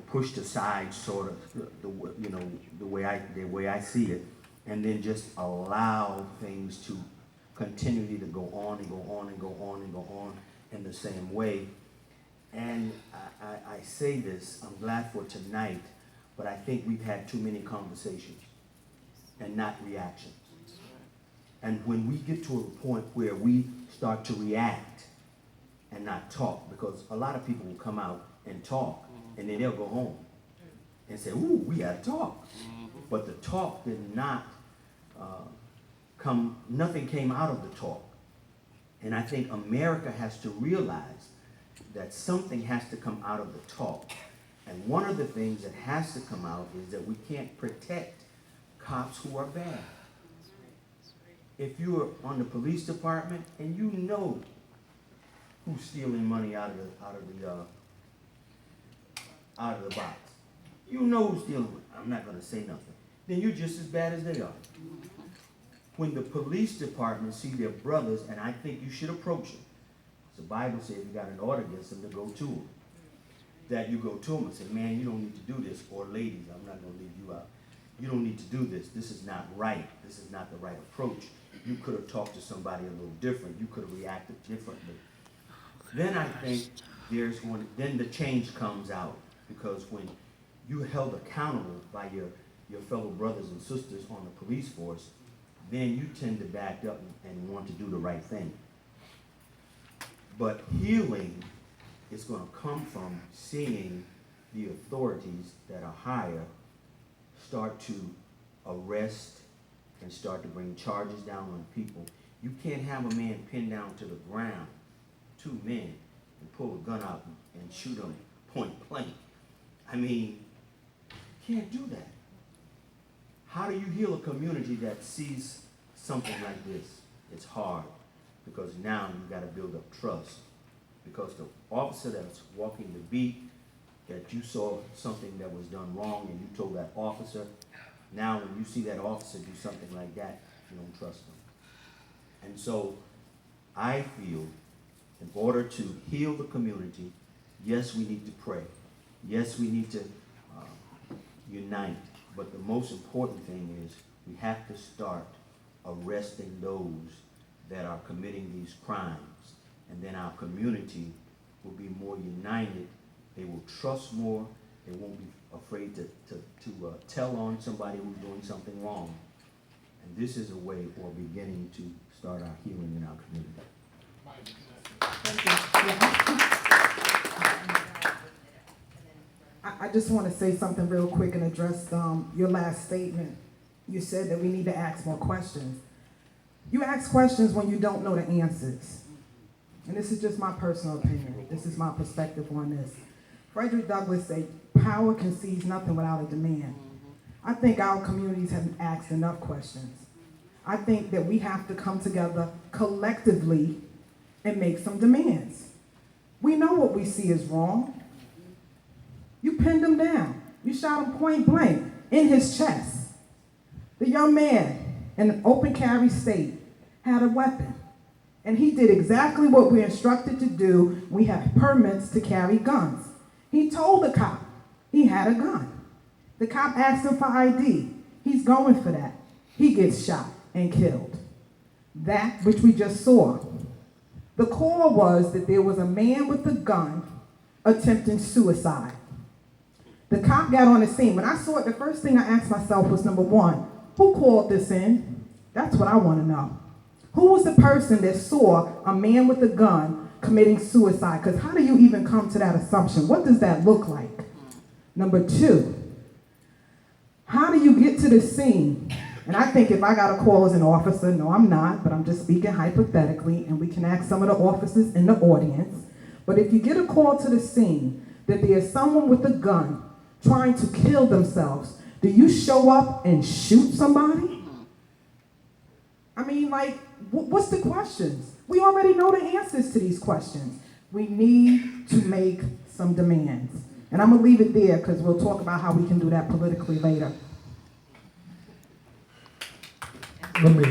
pushed aside, sort of the way I see it, and then just allow things to continually to go on and go on and go on and go on in the same way. And I say this, I'm glad for tonight, but I think we've had too many conversations and not reactions. And when we get to a point where we start to react and not talk, because a lot of people will come out and talk, and then they'll go home and say, ooh, we had to talk. But the talk did not nothing came out of the talk. And I think America has to realize that something has to come out of the talk. And one of the things that has to come out is that we can't protect cops who are bad. If you're on the police department and you know who's stealing money out of the box, you know who's stealing it. I'm not going to say nothing. Then you're just as bad as they are. When the police department see their brothers, and I think you should approach them. The Bible says if you got an order against them, to go to them. That you go to them and say, man, you don't need to do this. Or ladies, I'm not going to leave you out. You don't need to do this. This is not right. This is not the right approach. You could have talked to somebody a little different. You could have reacted differently. Then I think then the change comes out. Because when you're held accountable by your fellow brothers and sisters on the police force, then you tend to back up and want to do the right thing. But healing is going to come from seeing the authorities that are higher start to arrest and start to bring charges down on people. You can't have a man pinned down to the ground, two men, and pull a gun out and shoot him point blank. I mean, you can't do that. How do you heal a community that sees something like this? It's hard, because now you've got to build up trust. Because the officer that's walking the beat, that you saw something that was done wrong and you told that officer, now when you see that officer do something like that, you don't trust them. And so I feel in order to heal the community, yes, we need to pray. Yes, we need to unite. But the most important thing is we have to start arresting those that are committing these crimes. And then our community will be more united. They will trust more. They won't be afraid to tell on somebody who's doing something wrong. And this is a way for beginning to start our healing in our community. I just want to say something real quick and address your last statement. You said that we need to ask more questions. You ask questions when you don't know the answers. And this is just my personal opinion. This is my perspective on this. Frederick Douglass said, power concedes nothing without a demand. I think our communities haven't asked enough questions. I think that we have to come together collectively and make some demands. We know what we see is wrong. You pinned him down. You shot him point blank in his chest. The young man in an open carry state had a weapon. And he did exactly what we're instructed to do. We have permits to carry guns. He told the cop he had a gun. The cop asked him for ID. He's going for that. He gets shot and killed. That which we just saw. The call was that there was a man with a gun attempting suicide. The cop got on the scene. When I saw it, the first thing I asked myself was, number one, who called this in? That's what I want to know. Who was the person that saw a man with a gun committing suicide? Because how do you even come to that assumption? What does that look like? Number two, how do you get to the scene? And I think if I got a call as an officer, no, I'm not, but I'm just speaking hypothetically, and we can ask some of the officers in the audience. But if you get a call to the scene that there's someone with a gun trying to kill themselves, do you show up and shoot somebody? I mean, like, what's the questions? We already know the answers to these questions. We need to make some demands. And I'm going to leave it there because we'll talk about how we can do that politically later. Let me,